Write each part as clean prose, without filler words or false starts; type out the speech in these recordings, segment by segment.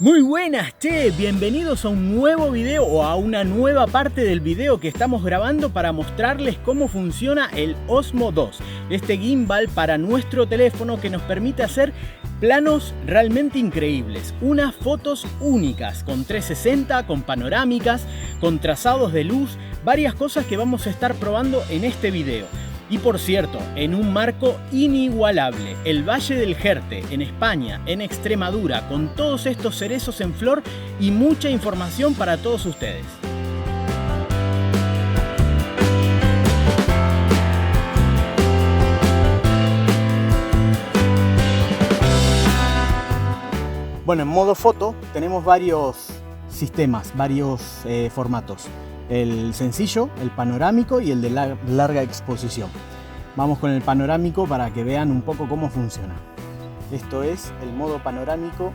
Muy buenas, che, bienvenidos a un nuevo video o a una nueva parte del video que estamos grabando para mostrarles cómo funciona el Osmo 2, este gimbal para nuestro teléfono que nos permite hacer planos realmente increíbles, unas fotos únicas con 360, con panorámicas, con trazados de luz, varias cosas que vamos a estar probando en este video. Y por cierto, en un marco inigualable, el Valle del Jerte, en España, en Extremadura, con todos estos cerezos en flor y mucha información para todos ustedes. Bueno, en modo foto tenemos varios sistemas, varios formatos. El sencillo, el panorámico y el de larga exposición. Vamos con el panorámico para que vean un poco cómo funciona. Esto es el modo panorámico.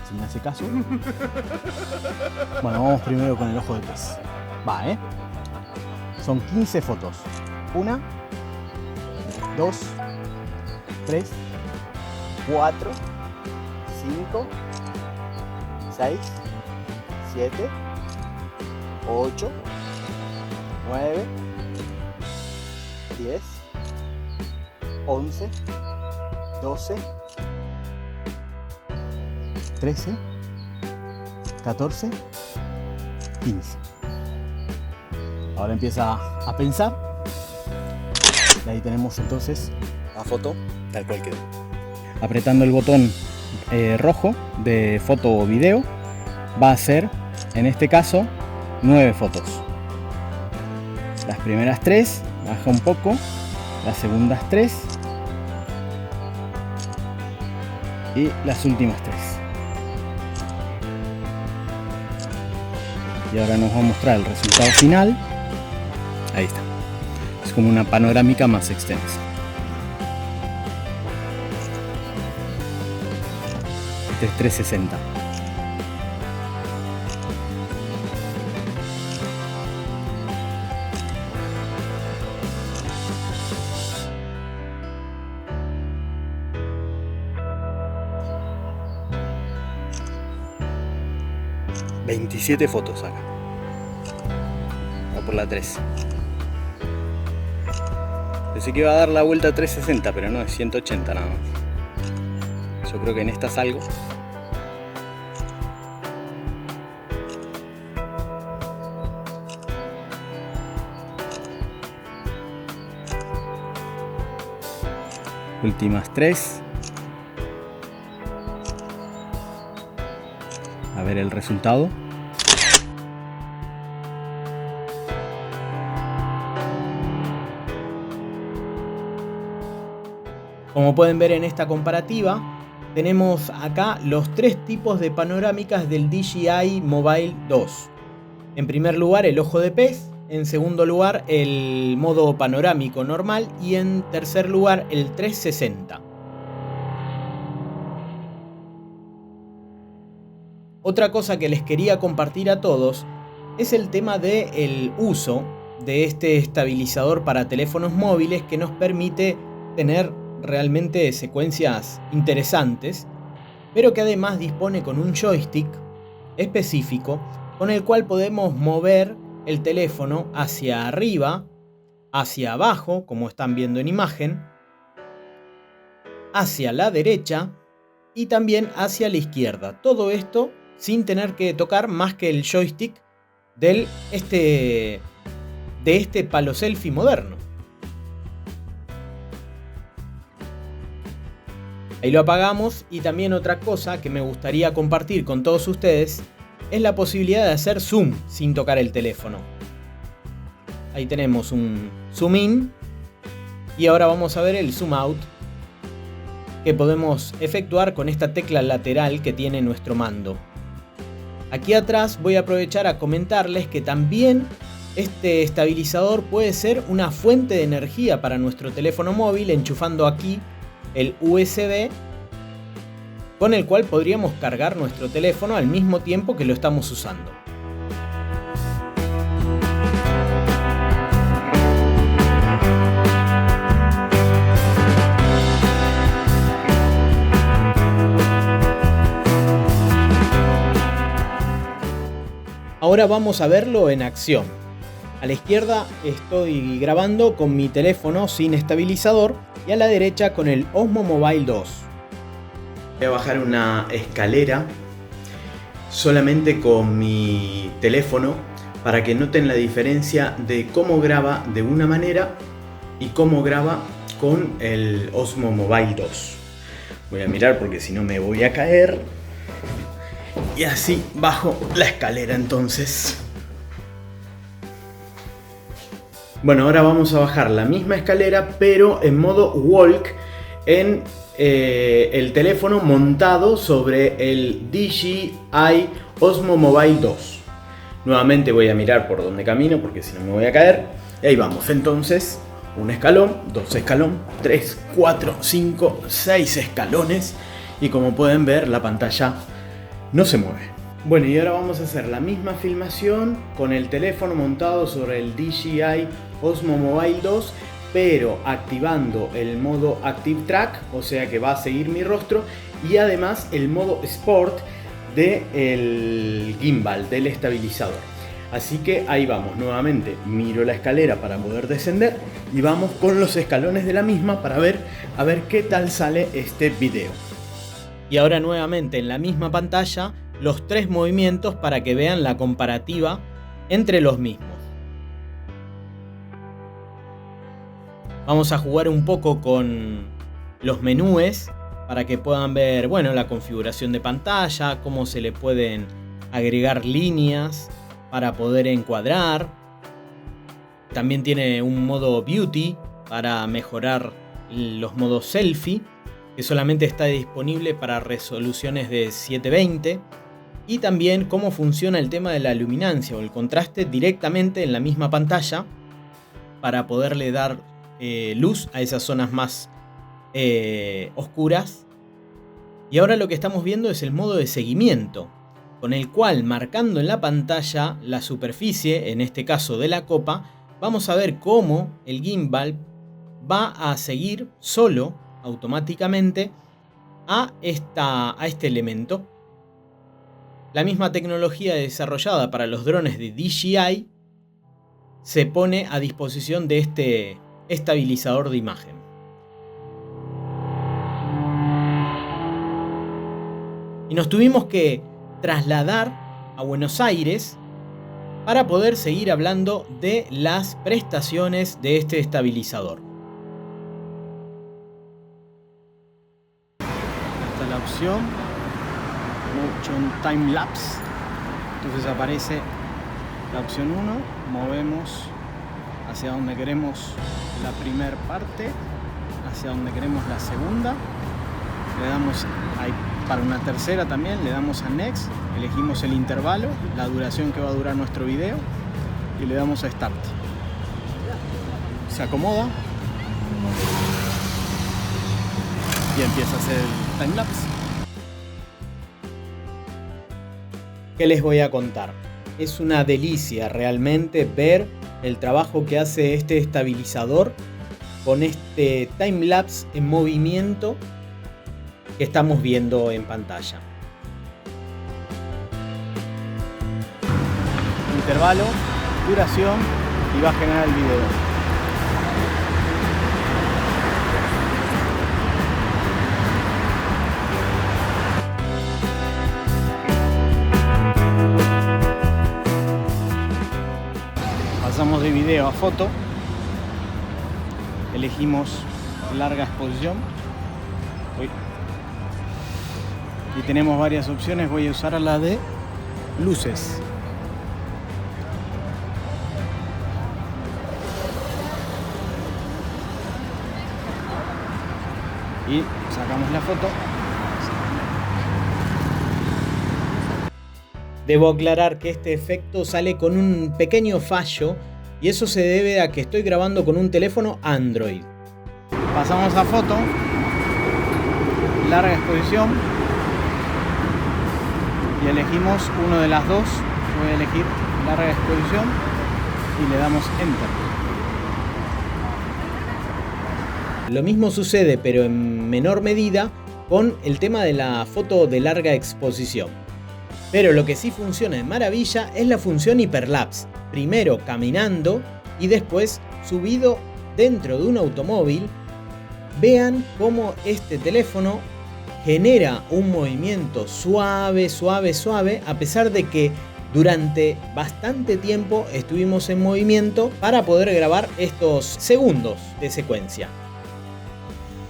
Si me hace caso. Bueno, vamos primero con el ojo de pez. Va, ¿eh? Son 15 fotos. 1, 2, 3, 4, 5, 6, 7, 8, 9, 10, 11, 12, 13, 14, 15. Ahora empieza a pensar. Y ahí tenemos entonces la foto tal cual quedó. Apretando el botón rojo de foto o video va a ser, en este caso, 9 fotos. Las primeras 3, baja un poco, las segundas 3 y las últimas 3. Y ahora nos va a mostrar el resultado final. Ahí está. Es como una panorámica más extensa. Este es 360. ...27 fotos acá. Va por la 3. Pensé que iba a dar la vuelta a 360, pero no, es 180 nada más. Yo creo que en esta salgo. Últimas 3. A ver el resultado. Como pueden ver en esta comparativa, tenemos acá los 3 tipos de panorámicas del DJI Mobile 2. En primer lugar, el ojo de pez. En segundo lugar, el modo panorámico normal. Y en tercer lugar, el 360. Otra cosa que les quería compartir a todos es el tema del uso de este estabilizador para teléfonos móviles que nos permite tener realmente secuencias interesantes, pero que además dispone con un joystick específico con el cual podemos mover el teléfono hacia arriba, hacia abajo, como están viendo en imagen, hacia la derecha y también hacia la izquierda. Todo esto sin tener que tocar más que el joystick de este palo selfie moderno. Ahí lo apagamos. Y también otra cosa que me gustaría compartir con todos ustedes es la posibilidad de hacer zoom sin tocar el teléfono. Ahí tenemos un zoom in y ahora vamos a ver el zoom out que podemos efectuar con esta tecla lateral que tiene nuestro mando. Aquí atrás voy a aprovechar a comentarles que también este estabilizador puede ser una fuente de energía para nuestro teléfono móvil, enchufando aquí el USB con el cual podríamos cargar nuestro teléfono al mismo tiempo que lo estamos usando. Ahora vamos a verlo en acción. A la izquierda estoy grabando con mi teléfono sin estabilizador y a la derecha con el Osmo Mobile 2. Voy a bajar una escalera solamente con mi teléfono para que noten la diferencia de cómo graba de una manera y cómo graba con el Osmo Mobile 2. Voy a mirar porque si no me voy a caer. Y así bajo la escalera entonces. Bueno, ahora vamos a bajar la misma escalera pero en modo walk en el teléfono montado sobre el DJI Osmo Mobile 2. Nuevamente voy a mirar por donde camino porque si no me voy a caer. Y ahí vamos, entonces, un escalón, dos escalones, 3, 4, 5, 6 escalones. Y como pueden ver, la pantalla no se mueve. Bueno, y ahora vamos a hacer la misma filmación con el teléfono montado sobre el DJI Osmo Mobile 2, pero activando el modo Active Track, o sea que va a seguir mi rostro, y además el modo Sport del gimbal, del estabilizador. Así que ahí vamos, nuevamente miro la escalera para poder descender y vamos con los escalones de la misma para ver a ver qué tal sale este video. Y ahora nuevamente en la misma pantalla los 3 movimientos para que vean la comparativa entre los mismos. Vamos a jugar un poco con los menúes para que puedan ver, bueno, la configuración de pantalla, cómo se le pueden agregar líneas para poder encuadrar. También tiene un modo beauty para mejorar los modos selfie, que solamente está disponible para resoluciones de 720. Y también cómo funciona el tema de la luminancia o el contraste directamente en la misma pantalla para poderle dar luz a esas zonas más oscuras. Y ahora lo que estamos viendo es el modo de seguimiento, con el cual, marcando en la pantalla la superficie, en este caso de la copa, vamos a ver cómo el gimbal va a seguir solo, automáticamente, a este elemento. La misma tecnología desarrollada para los drones de DJI se pone a disposición de este estabilizador de imagen. Y nos tuvimos que trasladar a Buenos Aires para poder seguir hablando de las prestaciones de este estabilizador. Esta es la opción Motion Time Lapse. Entonces aparece la opción 1, movemos hacia donde queremos la primera parte, hacia donde queremos la segunda, le damos ahí para una tercera también, le damos a Next, elegimos el intervalo, la duración que va a durar nuestro video y le damos a Start. Se acomoda y empieza a hacer el timelapse. ¿Qué les voy a contar? Es una delicia realmente ver el trabajo que hace este estabilizador con este timelapse en movimiento que estamos viendo en pantalla. Intervalo, duración y va a generar el video. Pasamos de video a foto, elegimos larga exposición y tenemos varias opciones. Voy a usar la de luces. Y sacamos la foto. Debo aclarar que este efecto sale con un pequeño fallo y eso se debe a que estoy grabando con un teléfono Android. Pasamos a foto, larga exposición y elegimos uno de las dos. Yo voy a elegir larga exposición y le damos Enter. Lo mismo sucede, pero en menor medida, con el tema de la foto de larga exposición. Pero lo que sí funciona de maravilla es la función hiperlapse. Primero caminando y después subido dentro de un automóvil. Vean cómo este teléfono genera un movimiento suave, a pesar de que durante bastante tiempo estuvimos en movimiento para poder grabar estos segundos de secuencia.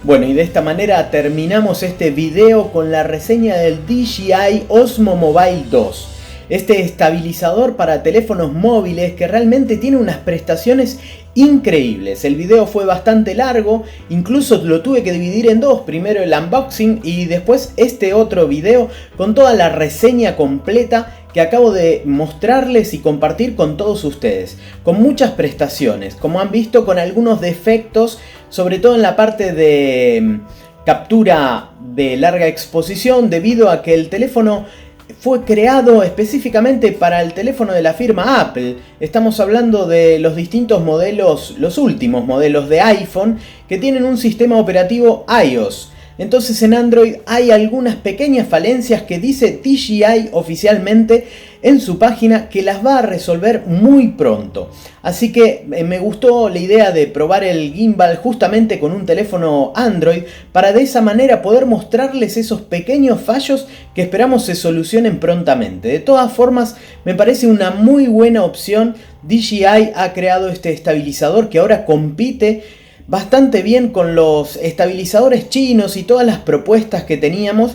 Bueno, y de esta manera terminamos este video con la reseña del DJI Osmo Mobile 2. Este estabilizador para teléfonos móviles que realmente tiene unas prestaciones increíbles. El video fue bastante largo, incluso lo tuve que dividir en dos. Primero el unboxing y después este otro video con toda la reseña completa que acabo de mostrarles y compartir con todos ustedes. Con muchas prestaciones, como han visto, con algunos defectos, sobre todo en la parte de captura de larga exposición, debido a que el teléfono fue creado específicamente para el teléfono de la firma Apple. Estamos hablando de los distintos modelos, los últimos modelos de iPhone que tienen un sistema operativo iOS. Entonces en Android hay algunas pequeñas falencias que dice DJI oficialmente en su página que las va a resolver muy pronto. Así que me gustó la idea de probar el gimbal justamente con un teléfono Android para de esa manera poder mostrarles esos pequeños fallos que esperamos se solucionen prontamente. De todas formas, me parece una muy buena opción. DJI ha creado este estabilizador que ahora compite bastante bien con los estabilizadores chinos y todas las propuestas que teníamos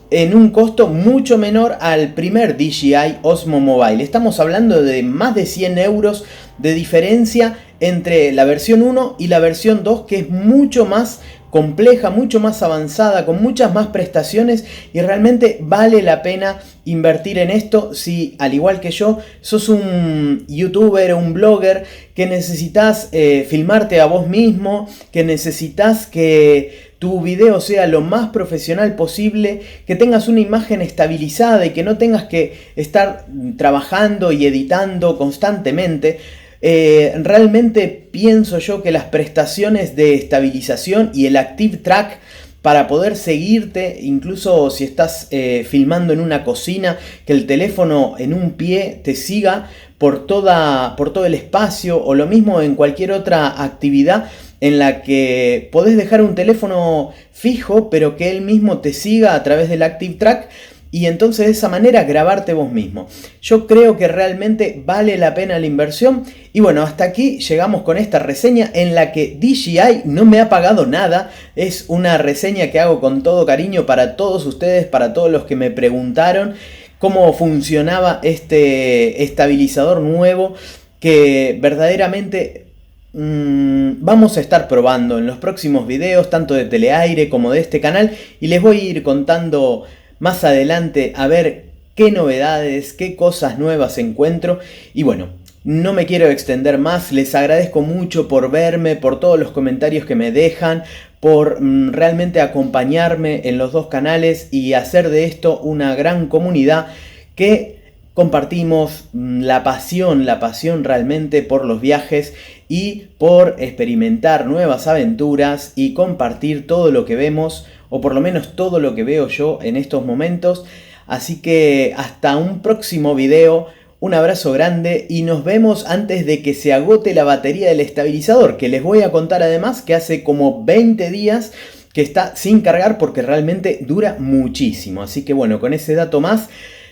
en un costo mucho menor al primer DJI Osmo Mobile. Estamos hablando de más de 100 euros de diferencia entre la versión 1 y la versión 2, que es mucho más compleja, mucho más avanzada, con muchas más prestaciones, y realmente vale la pena invertir en esto si, al igual que yo, sos un youtuber o un blogger que necesitas filmarte a vos mismo, que necesitas que tu video sea lo más profesional posible, que tengas una imagen estabilizada y que no tengas que estar trabajando y editando constantemente. Realmente pienso yo que las prestaciones de estabilización y el Active Track para poder seguirte, incluso si estás filmando en una cocina, que el teléfono en un pie te siga por todo el espacio, o lo mismo en cualquier otra actividad en la que podés dejar un teléfono fijo pero que él mismo te siga a través del Active Track, y entonces de esa manera grabarte vos mismo. Yo creo que realmente vale la pena la inversión. Y bueno, hasta aquí llegamos con esta reseña en la que DJI no me ha pagado nada. Es una reseña que hago con todo cariño para todos ustedes, para todos los que me preguntaron cómo funcionaba este estabilizador nuevo que verdaderamente vamos a estar probando en los próximos videos, tanto de Teleaire como de este canal, y les voy a ir contando más adelante a ver qué novedades, qué cosas nuevas encuentro. Y bueno, no me quiero extender más, les agradezco mucho por verme, por todos los comentarios que me dejan, por realmente acompañarme en los dos canales y hacer de esto una gran comunidad que compartimos la pasión realmente por los viajes y por experimentar nuevas aventuras y compartir todo lo que vemos, o por lo menos todo lo que veo yo en estos momentos. Así que hasta un próximo video, un abrazo grande y nos vemos antes de que se agote la batería del estabilizador, que les voy a contar además que hace como 20 días que está sin cargar porque realmente dura muchísimo. Así que bueno, con ese dato más,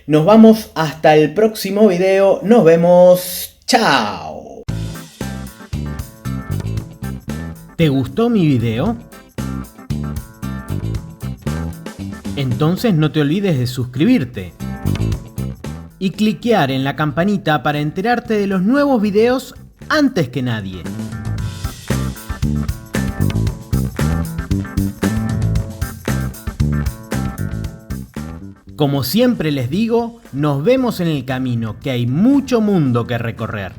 nos vamos hasta el próximo video. Nos vemos. ¡Chao! ¿Te gustó mi video? Entonces no te olvides de suscribirte y cliquear en la campanita para enterarte de los nuevos videos antes que nadie. Como siempre les digo, nos vemos en el camino, que hay mucho mundo que recorrer.